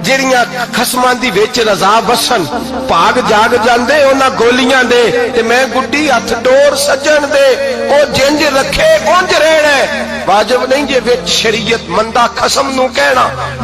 ਜਿਹੜੀਆਂ ਖਸਮਾਂ ਦੀ ਵਿੱਚ ਰਜ਼ਾ ਵਸਣ, ਭਾਗ ਜਾਗ ਜਾਂਦੇ ਉਹਨਾਂ ਗੋਲੀਆਂ ਦੇ, ਤੇ ਮੈਂ ਗੁੱਡੀ ਹੱਥ ਡੋਰ ਸੱਜਣ ਦੇ, ਉਹ ਜਿੰਜ ਰੱਖੇ ਉੰਜ ਰਹਿਣਾ, ਵਾਜਬ ਨਹੀਂ ਜੇ ਵਿੱਚ ਸ਼ਰੀਅਤ ਮੰਦਾ ਖਸਮ ਨੂੰ ਕਹਿਣਾ।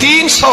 300।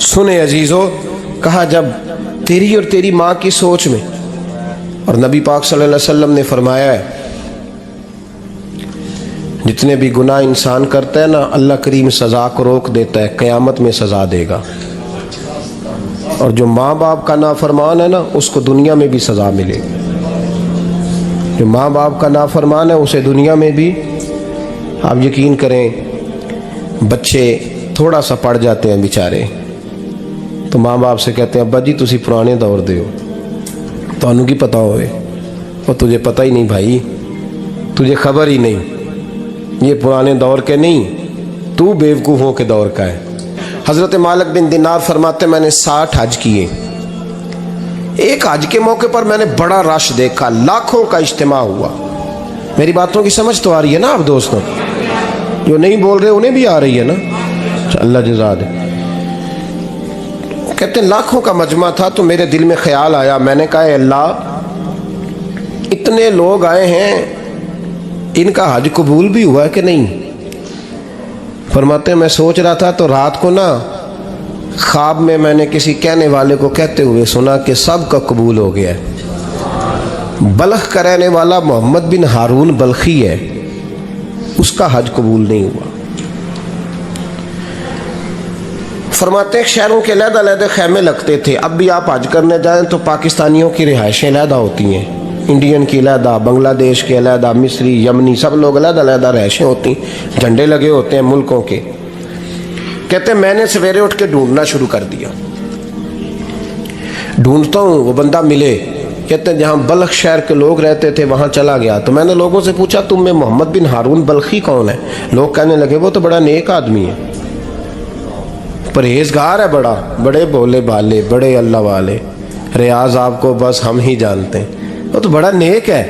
سنے عزیزو، کہا جب تیری اور تیری ماں کی سوچ میں، اور نبی پاک صلی اللہ علیہ وسلم نے فرمایا ہے جتنے بھی گناہ انسان کرتا ہے نا، اللہ کریم سزا کو روک دیتا ہے، قیامت میں سزا دے گا، اور جو ماں باپ کا نافرمان ہے نا اس کو دنیا میں بھی سزا ملے گی۔ جو ماں باپ کا نافرمان ہے اسے دنیا میں بھی، آپ یقین کریں بچے تھوڑا سا پڑ جاتے ہیں بیچارے تو ماں باپ سے کہتے ہیں ابا جی تسی پرانے دور دے ہو، تانوں کی پتہ ہوئے، اور تجھے پتہ ہی نہیں بھائی، تجھے خبر ہی نہیں، یہ پرانے دور کے نہیں، تو بیوقوفوں کے دور کا ہے۔ حضرت مالک بن دینار فرماتے میں نے 60 حج کیے، ایک حج کے موقع پر میں نے بڑا رش دیکھا، لاکھوں کا اجتماع ہوا۔ میری باتوں کی سمجھ تو آ رہی ہے نا آپ دوستوں؟ جو نہیں بول رہے انہیں بھی آ رہی ہے نا؟ اللہ جزا دے۔ کہتے ہیں لاکھوں کا مجمع تھا تو میرے دل میں خیال آیا، میں نے کہا اے اللہ اتنے لوگ آئے ہیں، ان کا حج قبول بھی ہوا ہے کہ نہیں؟ فرماتے ہیں میں سوچ رہا تھا تو رات کو نا خواب میں نے کسی کہنے والے کو کہتے ہوئے سنا کہ سب کا قبول ہو گیا ہے۔ بلخ کا رہنے والا محمد بن ہارون بلخی ہے، اس کا حج قبول نہیں ہوا۔ فرماتے ہیں شہروں کے علیحدہ علیحدہ خیمے لگتے تھے، اب بھی آپ حج کرنے جائیں تو پاکستانیوں کی رہائشیں علیحدہ ہوتی ہیں، انڈین کی علیحدہ، بنگلہ دیش کے علیحدہ، مصری، یمنی، سب لوگ علیحدہ علیحدہ رہائشیں ہوتی ہیں، جھنڈے لگے ہوتے ہیں ملکوں کے۔ کہتے ہیں میں نے سویرے اٹھ کے ڈھونڈنا شروع کر دیا، ڈھونڈتا ہوں وہ بندہ ملے۔ کہتے ہیں جہاں بلخ شہر کے لوگ رہتے تھے وہاں چلا گیا تو میں نے لوگوں سے پوچھا تم میں محمد بن ہارون بلخی کون ہے؟ لوگ کہنے لگے وہ تو بڑا نیک آدمی ہے، پرہیزگار ہے، بڑے بولے بالے، بڑے اللہ والے، ریاض آپ کو بس ہم ہی جانتے ہیں، وہ تو بڑا نیک ہے،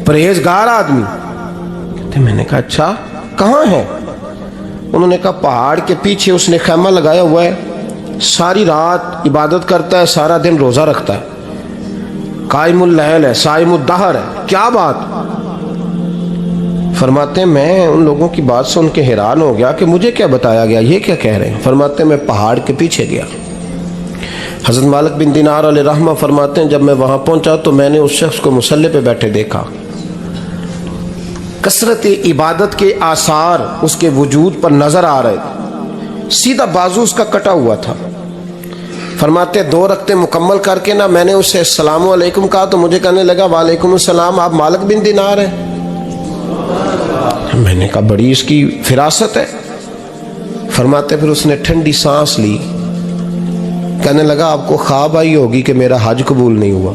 پرہیزگار آدمی۔ کہتے میں نے کہا اچھا کہاں ہے؟ انہوں نے کہا پہاڑ کے پیچھے اس نے خیمہ لگایا ہوا ہے، ساری رات عبادت کرتا ہے، سارا دن روزہ رکھتا ہے، قائم اللیل ہے، صائم الدہر ہے۔ کیا بات؟ فرماتے ہیں میں ان لوگوں کی بات سن کے حیران ہو گیا کہ مجھے کیا بتایا گیا، یہ کیا کہہ رہے ہیں؟ فرماتے ہیں میں پہاڑ کے پیچھے گیا۔ حضرت مالک بن دینار علیہ رحمہ فرماتے ہیں جب میں وہاں پہنچا تو میں نے اس شخص کو مصلی پہ بیٹھے دیکھا، کثرت عبادت کے آثار اس کے وجود پر نظر آ رہے تھے، سیدھا بازو اس کا کٹا ہوا تھا۔ فرماتے 2 رکعتیں مکمل کر کے نا میں نے اسے السلام علیکم کہا تو مجھے کہنے لگا وعلیکم السلام، آپ مالک بن دینار ہیں؟ میں نے کہا بڑی اس کی فراست ہے۔ فرماتے پھر اس نے ٹھنڈی سانس لی، کہنے لگا آپ کو خواب آئی ہوگی کہ میرا حج قبول نہیں ہوا۔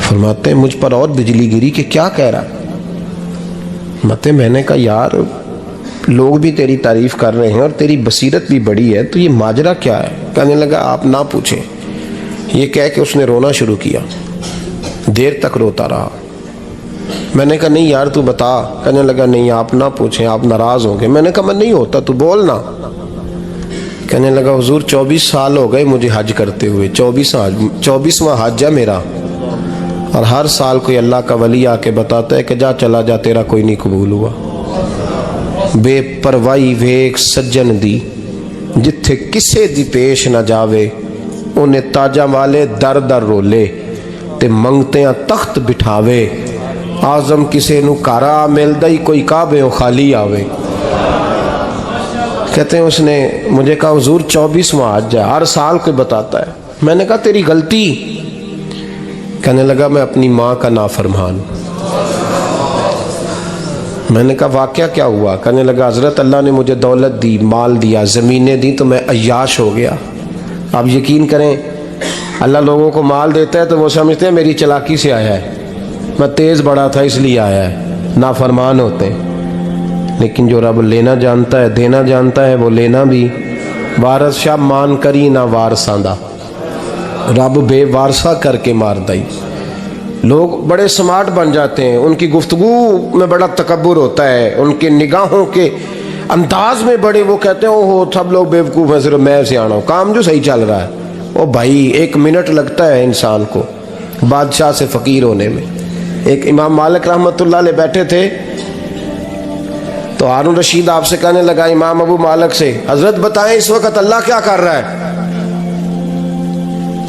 فرماتے ہیں مجھ پر اور بجلی گری کہ کیا کہہ رہا۔ فرماتے میں نے کہا یار لوگ بھی تیری تعریف کر رہے ہیں اور تیری بصیرت بھی بڑی ہے، تو یہ ماجرا کیا ہے؟ کہنے لگا آپ نہ پوچھیں۔ یہ کہہ کے اس نے رونا شروع کیا، دیر تک روتا رہا۔ میں نے کہا نہیں یار تو بتا۔ کہنے لگا نہیں آپ نہ پوچھیں، آپ ناراض ہوں گے۔ میں نے کہا میں نہیں ہوتا، تو بولنا۔ کہنے لگا حضور 24 سال ہو گئے مجھے حج کرتے ہوئے، 24واں حج ہے میرا، اور ہر سال کوئی اللہ کا ولی آ کے بتاتا ہے کہ جا چلا جا تیرا کوئی نہیں قبول ہوا۔ بے پروائی ویک سجن دی جتھے کسے دی پیش نہ جاوے، انہیں تاجاں والے در در رولے تے منگتیاں تخت بٹھاوے، آزم کسے نو کارا ملدا ہی کوئی کعبے خالی آوے۔ کہتے ہیں اس نے مجھے کہا حضور 24واں حج ہے، ہر سال کوئی بتاتا ہے۔ میں نے کہا تیری غلطی۔ کہنے لگا میں اپنی ماں کا نافرمان۔ میں نے کہا واقعہ کیا ہوا؟ کہنے لگا حضرت اللہ نے مجھے دولت دی، مال دیا، زمینیں دی تو میں عیاش ہو گیا۔ آپ یقین کریں اللہ لوگوں کو مال دیتا ہے تو وہ سمجھتے ہیں میری چلاکی سے آیا ہے، میں تیز بڑا تھا اس لیے آیا ہے، نافرمان ہوتے ہیں۔ لیکن جو رب لینا جانتا ہے دینا جانتا ہے وہ لینا بھی۔ وارث شاہ مان کری نہ وارثاں دا، رب بے وارثہ کر کے مار دائی۔ لوگ بڑے سمارٹ بن جاتے ہیں، ان کی گفتگو میں بڑا تکبر ہوتا ہے، ان کے نگاہوں کے انداز میں بڑے، وہ کہتے ہیں اوہ سب لوگ بیوقوف ہیں صرف میں سیاںا ہوں، کام جو صحیح چل رہا ہے۔ او بھائی 1 منٹ لگتا ہے انسان کو بادشاہ سے فقیر ہونے میں۔ ایک امام مالک رحمۃ اللہ علیہ بیٹھے تھے تو ہارون رشید آپ سے کہنے لگا امام ابو مالک سے, حضرت بتائیں اس وقت اللہ کیا کر رہا ہے؟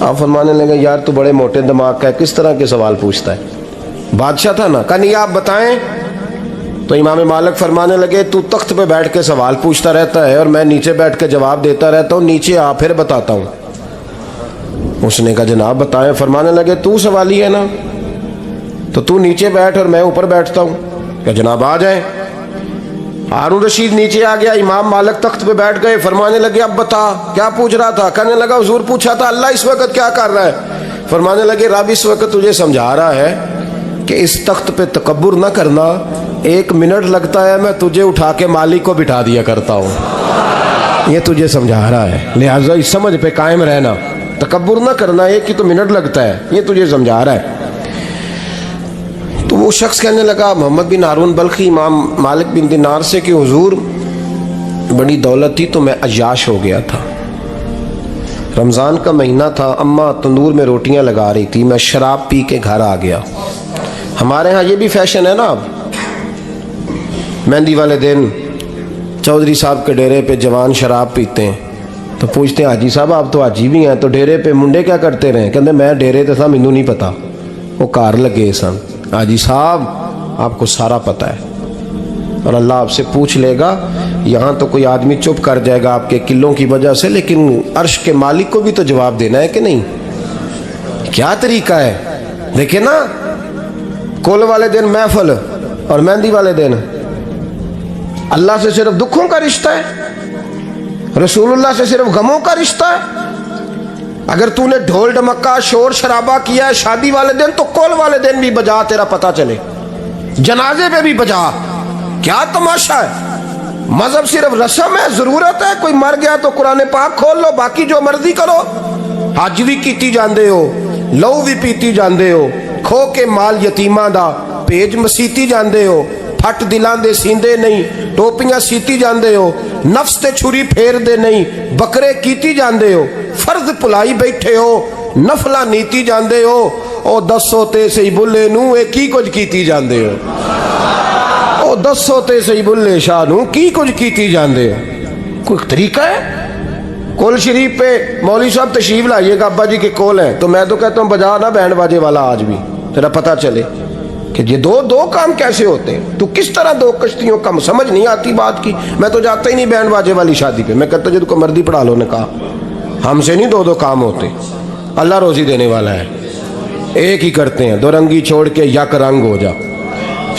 آپ فرمانے لگے یار تو بڑے موٹے دماغ کا ہے, کس طرح کے سوال پوچھتا ہے؟ بادشاہ تھا نا. کہا نہیں آپ بتائیں. تو امام مالک فرمانے لگے تو تخت پہ بیٹھ کے سوال پوچھتا رہتا ہے اور میں نیچے بیٹھ کے جواب دیتا رہتا ہوں, نیچے آ پھر بتاتا ہوں. اس نے کہا جناب بتائیں. فرمانے لگے تو سوالی ہے نا, تو نیچے بیٹھ اور میں اوپر بیٹھتا ہوں. کہ جناب آ جائیں. ہارون رشید نیچے آ گیا, امام مالک تخت پہ بیٹھ گئے. فرمانے لگے اب بتا کیا پوچھ رہا تھا؟ کہنے لگا حضور پوچھا تھا اللہ اس وقت کیا کر رہا ہے. فرمانے لگے رب اس وقت تجھے سمجھا رہا ہے کہ اس تخت پہ تکبر نہ کرنا, 1 منٹ لگتا ہے میں تجھے اٹھا کے مالک کو بٹھا دیا کرتا ہوں. یہ تجھے سمجھا رہا ہے, لہٰذا اس سمجھ پہ قائم رہنا, تکبر نہ کرنا, 1 ہی تو منٹ لگتا ہے, یہ تجھے سمجھا رہا ہے. تو وہ شخص کہنے لگا محمد بن ہارون بلخی امام مالک بن دینار سے کہ حضور بڑی دولت تھی تو میں عیاش ہو گیا تھا. رمضان کا مہینہ تھا, اماں تندور میں روٹیاں لگا رہی تھی, میں شراب پی کے گھر آ گیا. ہمارے ہاں یہ بھی فیشن ہے نا, اب مہندی والے دن چودھری صاحب کے ڈیرے پہ جوان شراب پیتے ہیں تو پوچھتے ہیں حاجی صاحب آپ تو حاجی بھی ہیں تو ڈیرے پہ منڈے کیا کرتے رہے؟ کہتے میں ڈیرے تے تھا مینوں نہیں پتا, وہ کار لگے سن. حاجی صاحب آپ کو سارا پتہ ہے اور اللہ آپ سے پوچھ لے گا. یہاں تو کوئی آدمی چپ کر جائے گا آپ کے قلوں کی وجہ سے, لیکن عرش کے مالک کو بھی تو جواب دینا ہے کہ نہیں؟ کیا طریقہ ہے دیکھیں نا, کل والے دن محفل اور مہندی والے دن اللہ سے صرف دکھوں کا رشتہ ہے, رسول اللہ سے صرف غموں کا رشتہ ہے. اگر تو نے ڈھول ڈمکا شور شرابہ کیا ہے شادی والے دن تو کل والے دن بھی بجا, تیرا پتہ چلے, جنازے پہ بھی بجا. کیا تماشا ہے؟ مذہب صرف رسم ہے, ضرورت ہے. کوئی مر گیا تو قرآن پاک کھول لو, باقی جو مرضی کرو. حج بھی کیتی جاندے ہو, لہو بھی پیتی جاندے ہو, کھو کے مال یتیماں دا پیج مسیتی جاندے ہو, پھٹ دلان دے سیندے نہیں, ٹوپیاں سیتی جاندے ہو, نفس تے چھری پھیر دے نہیں, بکرے کیتی جاندے ہو, فرض پلائی بیٹھے ہو, نفلہ نیتی جاندے ہو, او دسو تے سی بلے نو اے کی کچھ کیتی جاندے ہو, او دسو تے سی بلے شاہ نو کی کچھ کیتی جاندے ہو. کوئی طریقہ ہے؟ کول شریف پہ مولوی صاحب تشریف لائیے گا, ابا جی کے کول ہیں, تو میں تو کہتا ہوں بجا نا بینڈ باجے والا آج بھی, تیرا پتہ چلے کہ یہ دو کام کیسے ہوتے ہیں. تو کس طرح 2 کشتیوں کا سمجھ نہیں آتی بات کی. میں تو جاتا ہی نہیں بینڈ باجے والی شادی پہ, میں کہتا جب کو مردی پڑھا لو نے کہا ہم سے نہیں 2 کام ہوتے. اللہ روزی دینے والا ہے, ایک ہی کرتے ہیں, 2 رنگی چھوڑ کے یک رنگ ہو جا,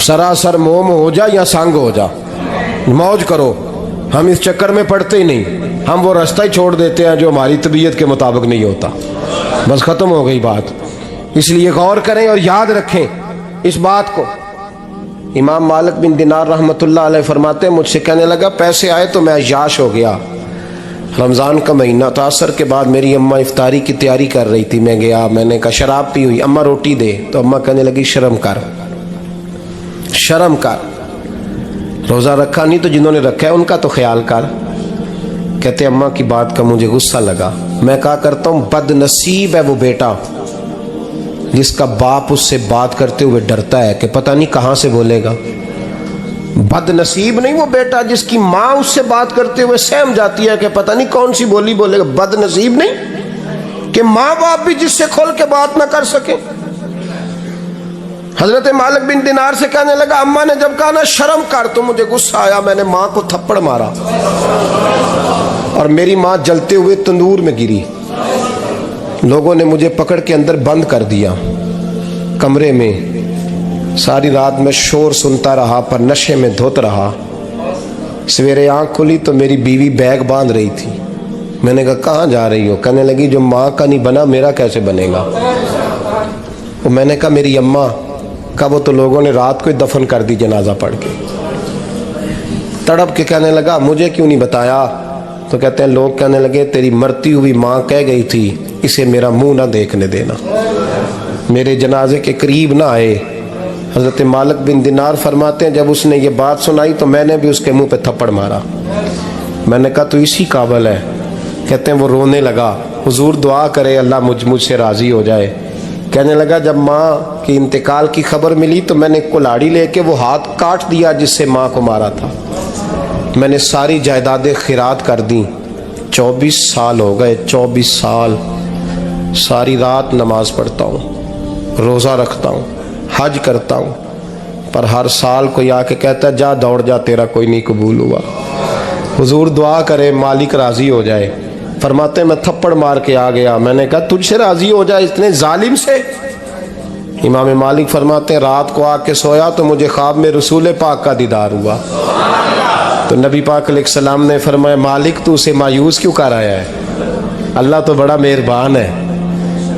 سراسر موم ہو جا یا سنگ ہو جا, موج کرو. ہم اس چکر میں پڑتے ہی نہیں, ہم وہ راستہ ہی چھوڑ دیتے ہیں جو ہماری طبیعت کے مطابق نہیں ہوتا. بس ختم ہو گئی بات. اس لیے غور کریں اور یاد رکھیں اس بات کو. امام مالک بن دینار رحمۃ اللہ علیہ فرماتے ہیں مجھ سے کہنے لگا پیسے آئے تو میں عیاش ہو گیا. رمضان کا مہینہ تھا, عصر کے بعد میری اماں افطاری کی تیاری کر رہی تھی, میں گیا, میں نے کہا شراب پی ہوئی, اماں روٹی دے. تو اماں کہنے لگی شرم کر, شرم کر, روزہ رکھا نہیں تو جنہوں نے رکھا ہے ان کا تو خیال کر. کہتے اماں کی بات کا مجھے غصہ لگا. میں کہا کرتا ہوں بد نصیب ہے وہ بیٹا جس کا باپ اس سے بات کرتے ہوئے ڈرتا ہے کہ پتہ نہیں کہاں سے بولے گا. بد نصیب نہیں وہ بیٹا جس کی ماں اس سے بات کرتے ہوئے سہم جاتی ہے کہ پتہ نہیں کون سی بولی بولے گا. بد نصیب نہیں کہ ماں باپ بھی جس سے کھول کے بات نہ کر سکے. حضرت مالک بن دینار سے کہنے لگا اماں نے جب کہا نا شرم کر تو مجھے غصہ آیا, میں نے ماں کو تھپڑ مارا اور میری ماں جلتے ہوئے تندور میں گری. لوگوں نے مجھے پکڑ کے اندر بند کر دیا کمرے میں. ساری رات میں شور سنتا رہا پر نشے میں دھوت رہا. سویرے آنکھ کھلی تو میری بیوی بیگ باندھ رہی تھی. میں نے کہا کہاں جا رہی ہو؟ کہنے لگی جو ماں کا نہیں بنا میرا کیسے بنے گا. وہ میں نے کہا میری اماں کا, وہ تو لوگوں نے رات کو ہی دفن کر دی جنازہ پڑھ کے. تڑپ کے کہنے لگا مجھے کیوں نہیں بتایا؟ تو کہتے ہیں لوگ کہنے لگے تیری مرتی ہوئی ماں کہہ گئی تھی اسے میرا منہ نہ دیکھنے دینا, میرے جنازے کے قریب نہ آئے. حضرت مالک بن دینار فرماتے ہیں جب اس نے یہ بات سنائی تو میں نے بھی اس کے منہ پہ تھپڑ مارا. میں نے کہا تو اسی قابل ہے. کہتے ہیں وہ رونے لگا, حضور دعا کرے اللہ مجھ سے راضی ہو جائے. کہنے لگا جب ماں کی انتقال کی خبر ملی تو میں نے کلاڑی لے کے وہ ہاتھ کاٹ دیا جس سے ماں کو مارا تھا. میں نے ساری جائیدادیں خیرات کر دیں. 24 سال ہو گئے، 24 سال ساری رات نماز پڑھتا ہوں، روزہ رکھتا ہوں، حج کرتا ہوں، پر ہر سال کوئی آ کے کہتا ہے جا دوڑ جا، تیرا کوئی نہیں قبول ہوا. حضور دعا کرے مالک راضی ہو جائے. فرماتے ہیں میں تھپڑ مار کے آ گیا. میں نے کہا تجھ سے راضی ہو جائے اتنے ظالم سے؟ امام مالک فرماتے ہیں رات کو آ کے سویا تو مجھے خواب میں رسول پاک کا دیدار ہوا. تو نبی پاک علیہ السلام نے فرمایا مالک تو اسے مایوس کیوں کر آیا ہے؟ اللہ تو بڑا مہربان ہے.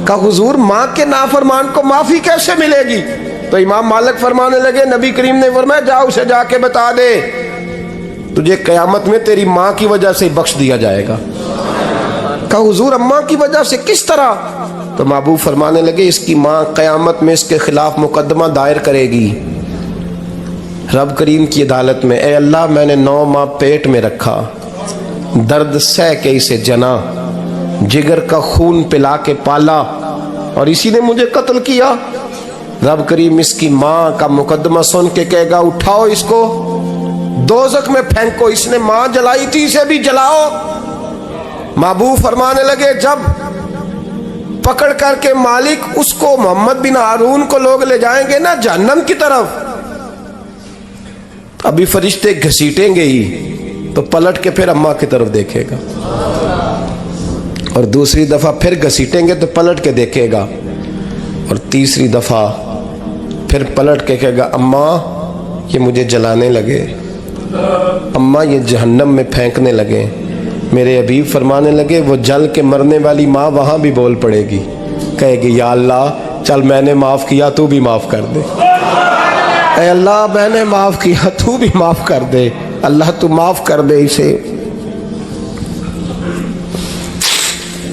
کہا حضور ماں کے نافرمان کو معافی کیسے ملے گی؟ تو امام مالک فرمانے لگے نبی کریم نے فرمایا جا اسے جا کے بتا دے تجھے قیامت میں تیری ماں کی وجہ سے بخش دیا جائے گا. کہا حضور اماں کی وجہ سے کس طرح؟ تو محبوب فرمانے لگے اس کی ماں قیامت میں اس کے خلاف مقدمہ دائر کرے گی رب کریم کی عدالت میں. اے اللہ میں نے 9 ماہ پیٹ میں رکھا، درد سہ کے اسے جنا، جگر کا خون پلا کے پالا اور اسی نے مجھے قتل کیا. رب کریم اس کی ماں کا مقدمہ سن کے کہے گا اٹھاؤ اس کو دوزخ میں پھینکو، اس نے ماں جلائی تھی اسے بھی جلاؤ. محبوب فرمانے لگے جب پکڑ کر کے مالک اس کو محمد بن ہارون کو لوگ لے جائیں گے نا جہنم کی طرف، ابھی فرشتے گھسیٹیں گے ہی تو پلٹ کے پھر اماں کی طرف دیکھے گا اور دوسری دفعہ پھر گھسیٹیں گے تو پلٹ کے دیکھے گا اور تیسری دفعہ پھر پلٹ کے کہے گا اماں یہ مجھے جلانے لگے، اماں یہ جہنم میں پھینکنے لگے. میرے حبیب فرمانے لگے وہ جل کے مرنے والی ماں وہاں بھی بول پڑے گی، کہے گی یا اللہ چل میں نے معاف کیا تو بھی معاف کر دے. اے اللہ میں نے معاف کیا تو بھی معاف کر دے، اللہ تو معاف کر دے اسے،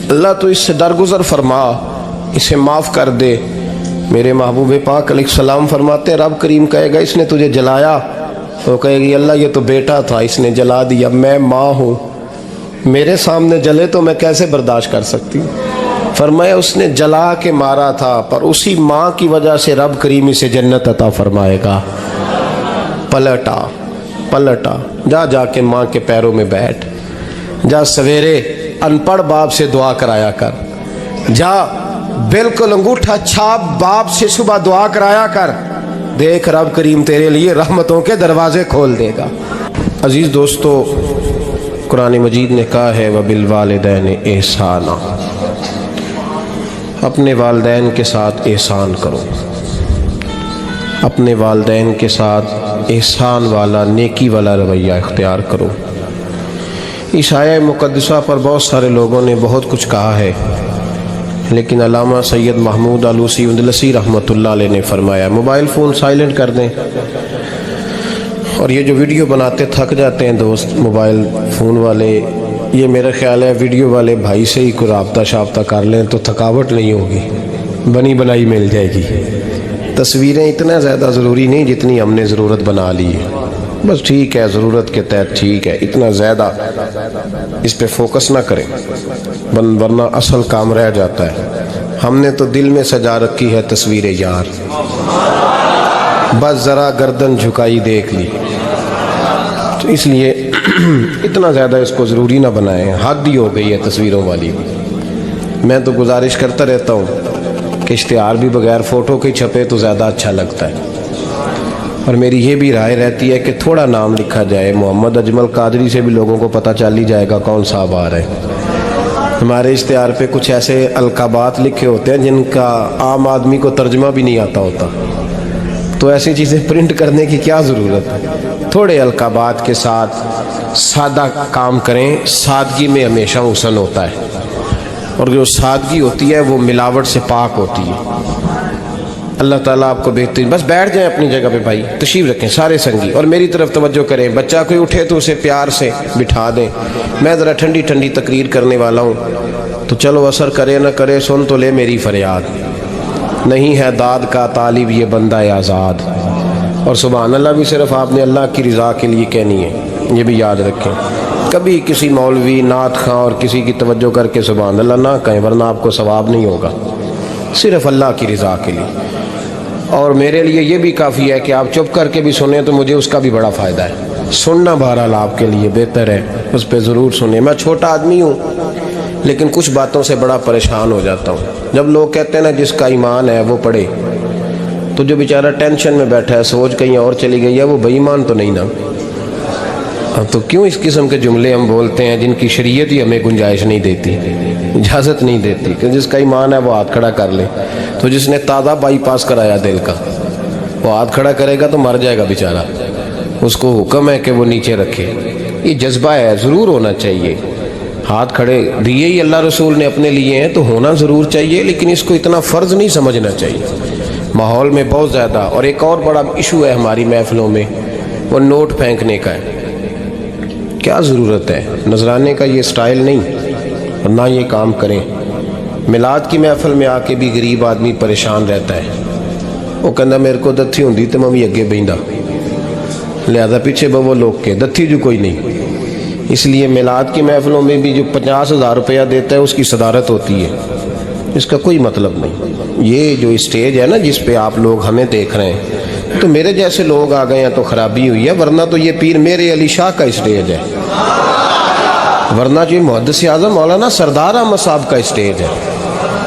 اللہ تو اس سے درگزر فرما، اسے معاف کر دے. میرے محبوب پاک علیہ السلام فرماتے رب کریم کہے گا اس نے تجھے جلایا، تو کہے گی اللہ یہ تو بیٹا تھا اس نے جلا دیا، میں ماں ہوں میرے سامنے جلے تو میں کیسے برداشت کر سکتی ہوں. فرمایا اس نے جلا کے مارا تھا پر اسی ماں کی وجہ سے رب کریم اسے جنت عطا فرمائے گا. پلٹا جا کے ماں کے پیروں میں بیٹھ، جا سویرے ان پڑھ باپ سے دعا کرایا کر، جا بالکل انگوٹھا چھاپ باپ سے صبح دعا کرایا کر، دیکھ رب کریم تیرے لیے رحمتوں کے دروازے کھول دے گا. عزیز دوستو قرآن مجید نے کہا ہے وَبِالْوَالِدَيْنِ احسانا، اپنے والدین کے ساتھ احسان کرو، اپنے والدین کے ساتھ احسان والا نیکی والا رویہ اختیار کرو. اس آیہ مقدسہ پر بہت سارے لوگوں نے بہت کچھ کہا ہے، لیکن علامہ سید محمود آلوسی اندلسی رحمۃ اللہ علیہ نے فرمایا موبائل فون سائلنٹ کر دیں، اور یہ جو ویڈیو بناتے تھک جاتے ہیں دوست موبائل فون والے، یہ میرا خیال ہے ویڈیو والے بھائی سے ہی کوئی رابطہ شابطہ کر لیں تو تھکاوٹ نہیں ہوگی، بنی بنائی مل جائے گی. تصویریں اتنا زیادہ ضروری نہیں جتنی ہم نے ضرورت بنا لی ہے، بس ٹھیک ہے ضرورت کے تحت ٹھیک ہے، اتنا زیادہ اس پہ فوکس نہ کریں ورنہ اصل کام رہ جاتا ہے. ہم نے تو دل میں سجا رکھی ہے تصویر یار، بس ذرا گردن جھکائی دیکھ لی، تو اس لیے اتنا زیادہ اس کو ضروری نہ بنائیں، حد ہی ہو گئی ہے تصویروں والی. میں تو گزارش کرتا رہتا ہوں کہ اشتہار بھی بغیر فوٹو کے چھپے تو زیادہ اچھا لگتا ہے، اور میری یہ بھی رائے رہتی ہے کہ تھوڑا نام لکھا جائے، محمد اجمل قادری سے بھی لوگوں کو پتہ چل ہی جائے گا کون صاحب آ رہے ہیں. ہمارے اشتہار پہ کچھ ایسے القابات لکھے ہوتے ہیں جن کا عام آدمی کو ترجمہ بھی نہیں آتا ہوتا، تو ایسی چیزیں پرنٹ کرنے کی کیا ضرورت ہے. تھوڑے القابات کے ساتھ سادہ کام کریں، سادگی میں ہمیشہ حسن ہوتا ہے، اور جو سادگی ہوتی ہے وہ ملاوٹ سے پاک ہوتی ہے. اللہ تعالیٰ آپ کو بہترین. بس بیٹھ جائیں اپنی جگہ پہ بھائی، تشریف رکھیں سارے سنگی، اور میری طرف توجہ کریں. بچہ کوئی اٹھے تو اسے پیار سے بٹھا دیں. میں ذرا ٹھنڈی ٹھنڈی تقریر کرنے والا ہوں، تو چلو اثر کرے نہ کرے سن تو لے میری فریاد. نہیں ہے داد کا طالب یہ بندہ آزاد، اور سبحان اللہ بھی صرف آپ نے اللہ کی رضا کے لیے کہنی ہے، یہ بھی یاد رکھیں. کبھی کسی مولوی نعت خواں اور کسی کی توجہ کر کے سبحان اللہ نہ کہیں، ورنہ آپ کو ثواب نہیں ہوگا. صرف اللہ کی رضا کے لیے. اور میرے لیے یہ بھی کافی ہے کہ آپ چپ کر کے بھی سنیں تو مجھے اس کا بھی بڑا فائدہ ہے. سننا بہرحال آپ کے لیے بہتر ہے, اس پہ ضرور سنیں. میں چھوٹا آدمی ہوں لیکن کچھ باتوں سے بڑا پریشان ہو جاتا ہوں. جب لوگ کہتے ہیں نا جس کا ایمان ہے وہ پڑھے, تو جو بیچارہ ٹینشن میں بیٹھا ہے, سوچ کہیں اور چلی گئی ہے, وہ بے ایمان تو نہیں نا. تو کیوں اس قسم کے جملے ہم بولتے ہیں جن کی شریعت ہی ہمیں گنجائش نہیں دیتی, اجازت نہیں دیتی کہ جس کا ایمان ہے وہ ہاتھ کھڑا کر لے. تو جس نے تازہ بائی پاس کرایا دل کا, وہ ہاتھ کھڑا کرے گا تو مر جائے گا بیچارہ. اس کو حکم ہے کہ وہ نیچے رکھے. یہ جذبہ ہے, ضرور ہونا چاہیے. ہاتھ کھڑے دیے ہی اللہ رسول نے اپنے لیے ہیں تو ہونا ضرور چاہیے, لیکن اس کو اتنا فرض نہیں سمجھنا چاہیے. ماحول میں بہت زیادہ. اور ایک اور بڑا ایشو ہے ہماری محفلوں میں, وہ نوٹ پھینکنے کا ہے. کیا ضرورت ہے؟ نذرانے کا یہ سٹائل نہیں, اور نہ یہ کام کریں. میلاد کی محفل میں آ کے بھی غریب آدمی پریشان رہتا ہے. وہ کہنا میرے کو دتھی ہوندی تو میں بھی اگے بہندا, لہذا پیچھے بو لوگ کے دتھی جو کوئی نہیں. اس لیے میلاد کی محفلوں میں بھی جو 50,000 روپیہ دیتا ہے اس کی صدارت ہوتی ہے, اس کا کوئی مطلب نہیں. یہ جو اسٹیج ہے نا جس پہ آپ لوگ ہمیں دیکھ رہے ہیں, تو میرے جیسے لوگ آ گئے ہیں تو خرابی ہوئی ہے, ورنہ تو یہ پیر میرے علی شاہ کا اسٹیج ہے, ورنہ جو محدث اعظم مولانا سردار احمد صاحب کا اسٹیج ہے.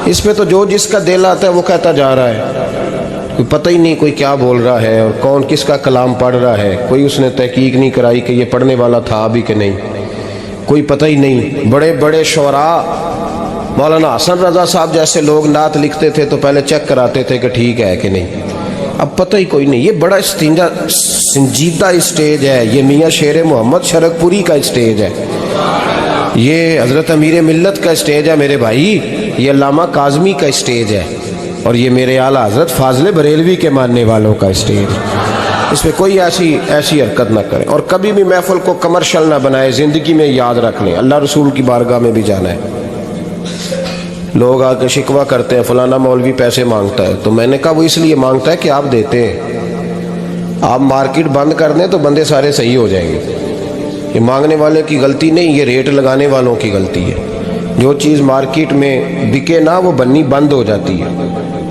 اس پہ تو جو جس کا دل آتا ہے وہ کہتا جا رہا ہے. کوئی پتہ ہی نہیں کوئی کیا بول رہا ہے اور کون کس کا کلام پڑھ رہا ہے. کوئی اس نے تحقیق نہیں کرائی کہ یہ پڑھنے والا تھا بھی کہ نہیں, کوئی پتہ ہی نہیں. بڑے بڑے شعراء, مولانا حسن رضا صاحب جیسے لوگ نعت لکھتے تھے تو پہلے چیک کراتے تھے کہ ٹھیک ہے کہ نہیں. اب پتہ ہی کوئی نہیں. یہ بڑا سنجیدہ اسٹیج ہے. یہ میاں شیر محمد شرک پوری کا اسٹیج ہے, یہ حضرت امیر ملت کا اسٹیج ہے میرے بھائی, یہ علامہ کاظمی کا اسٹیج ہے, اور یہ میرے اعلیٰ حضرت فاضل بریلوی کے ماننے والوں کا اسٹیج. اس پہ کوئی ایسی حرکت نہ کریں, اور کبھی بھی محفل کو کمرشل نہ بنائے. زندگی میں یاد رکھ لیں, اللہ رسول کی بارگاہ میں بھی جانا ہے. لوگ آ کے شکوہ کرتے ہیں فلانا مولوی پیسے مانگتا ہے, تو میں نے کہا وہ اس لیے مانگتا ہے کہ آپ دیتے ہیں. آپ مارکیٹ بند کر دیں تو بندے سارے صحیح ہو جائیں گے. یہ مانگنے والے کی غلطی نہیں, یہ ریٹ لگانے والوں کی غلطی ہے. جو چیز مارکیٹ میں بکے نہ وہ بننی بند ہو جاتی ہے.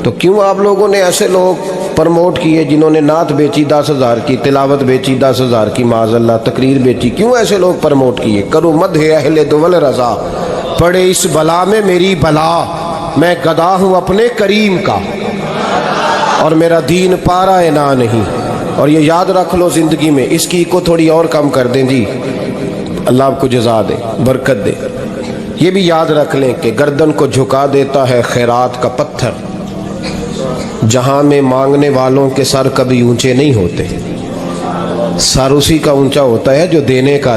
تو کیوں آپ لوگوں نے ایسے لوگ پرموٹ کیے جنہوں نے نعت بیچی 10,000 کی, تلاوت بیچی 10,000 کی, معاذ اللہ تقریر بیچی, کیوں ایسے لوگ پرموٹ کیے؟ کرو مدح اہل دول رضا, پڑے اس بلا میں میری بلا, میں گدا ہوں اپنے کریم کا, اور میرا دین پارا انا نہیں. اور یہ یاد رکھ لو زندگی میں, اس کی کو تھوڑی اور کم کر دیں جی, اللہ آپ کو جزا دے, برکت دے. یہ بھی یاد رکھ لیں کہ گردن کو جھکا دیتا ہے خیرات کا پتھر, جہاں میں مانگنے والوں کے سر کبھی اونچے نہیں ہوتے. سر اسی کا اونچا ہوتا ہے جو دینے کا